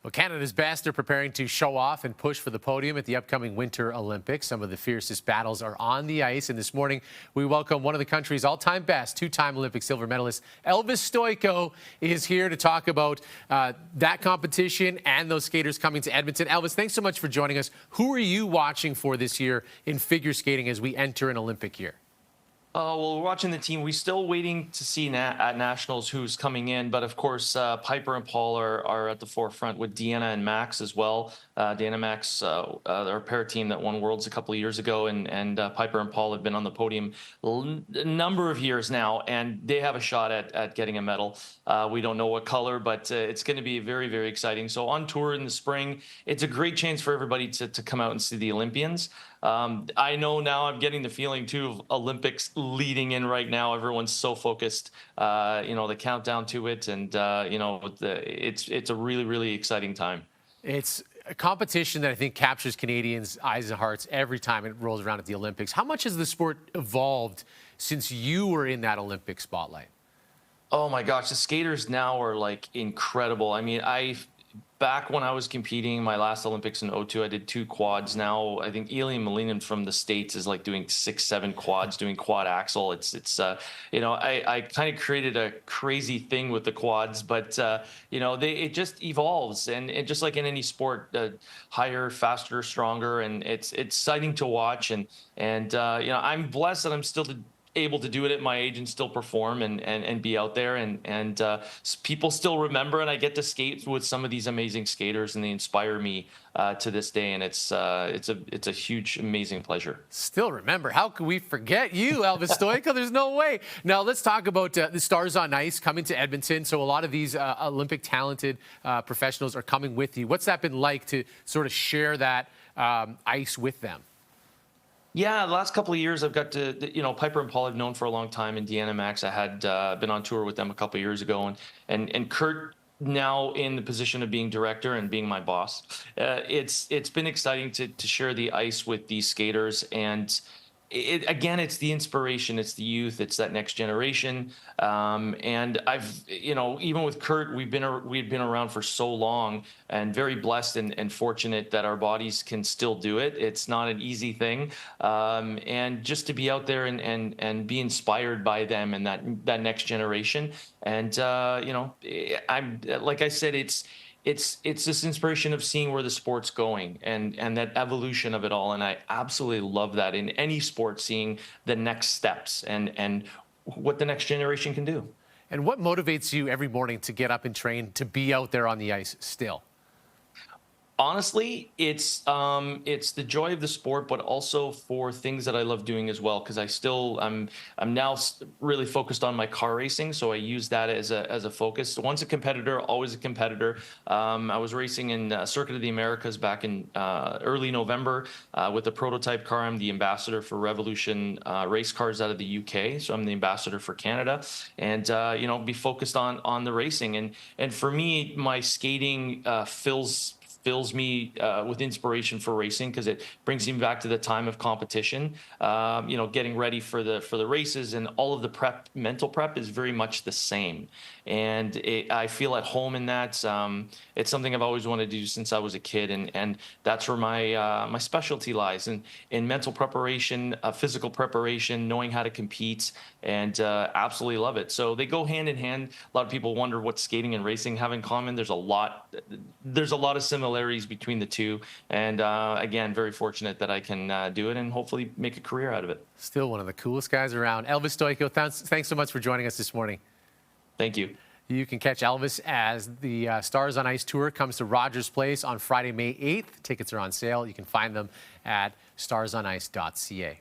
Well, Canada's best are preparing to show off and push for the podium at the upcoming Winter Olympics. Some of the fiercest battles are on the ice. And this morning, we welcome one of the country's all-time best, two-time Olympic silver medalist, Elvis Stojko, is here to talk about that competition and those skaters coming to Edmonton. Elvis, thanks so much for joining us. Who are you watching for this year in figure skating as we enter an Olympic year? Well, we're watching the team. We're still waiting to see at Nationals who's coming in. But, of course, Piper and Paul are at the forefront with Deanna and Max as well. Deanna Max, they're a pair team that won Worlds a couple of years ago. And Piper and Paul have been on the podium a number of years now. And they have a shot at getting a medal. We don't know what color, but it's going to be very, very exciting. So on tour in the spring, it's a great chance for everybody to come out and see the Olympians. I know now I'm getting the feeling, too, of Olympics leading in right now. Everyone's so focused, the countdown to it. And, it's a really, really exciting time. It's a competition that I think captures Canadians' eyes and hearts every time it rolls around at the Olympics. How much has the sport evolved since you were in that Olympic spotlight? Oh, my gosh. The skaters now are, like, incredible. I mean, back when I was competing, my last Olympics in '02, I did 2 quads. Now, I think Elian Malinin from the States is like doing 6, 7 quads, doing quad axle. I kind of created a crazy thing with the quads, but, it just evolves. And just like in any sport, higher, faster, stronger. And it's exciting to watch. And I'm blessed that I'm still able to do it at my age and still perform and be out there and people still remember, and I get to skate with some of these amazing skaters and they inspire me to this day, and it's a huge, amazing pleasure. Still remember? How could we forget you, Elvis Stojko? There's no way. Now let's talk about the Stars on Ice coming to Edmonton. So a lot of these Olympic talented professionals are coming with you. What's that been like to sort of share that ice with them? Yeah, the last couple of years I've got to, Piper and Paul I've known for a long time, and Deanna Max I had been on tour with them a couple of years ago, and Kurt now in the position of being director and being my boss. It's been exciting to share the ice with these skaters, and it's the inspiration, it's the youth, it's that next generation. And I've, even with Kurt, we'd been around for so long, and very blessed and fortunate that our bodies can still do it. It's not an easy thing. And just to be out there and be inspired by them and that next generation. And, I'm, like I said, it's this inspiration of seeing where the sport's going and that evolution of it all. And I absolutely love that in any sport, seeing the next steps and what the next generation can do. And what motivates you every morning to get up and train, to be out there on the ice still? Honestly, it's the joy of the sport, but also for things that I love doing as well. Because I'm now really focused on my car racing, so I use that as a focus. So once a competitor, always a competitor. I was racing in Circuit of the Americas back in early November with the prototype car. I'm the ambassador for Revolution race cars out of the UK, so I'm the ambassador for Canada, and be focused on the racing. And for me, my skating fills me with inspiration for racing, because it brings me back to the time of competition. Getting ready for the races, and all of the mental prep is very much the same. And I feel at home in that. It's something I've always wanted to do since I was a kid, and that's where my specialty lies in mental preparation, physical preparation, knowing how to compete, and absolutely love it. So they go hand in hand. A lot of people wonder what skating and racing have in common. There's a lot of similarities between the two, and again, very fortunate that I can do it and hopefully make a career out of it. Still one of the coolest guys around. Elvis Stojko, thanks so much for joining us this morning. Thank you. You can catch Elvis as the Stars on Ice tour comes to Rogers Place on Friday, May 8th. Tickets are on sale. You can find them at starsonice.ca.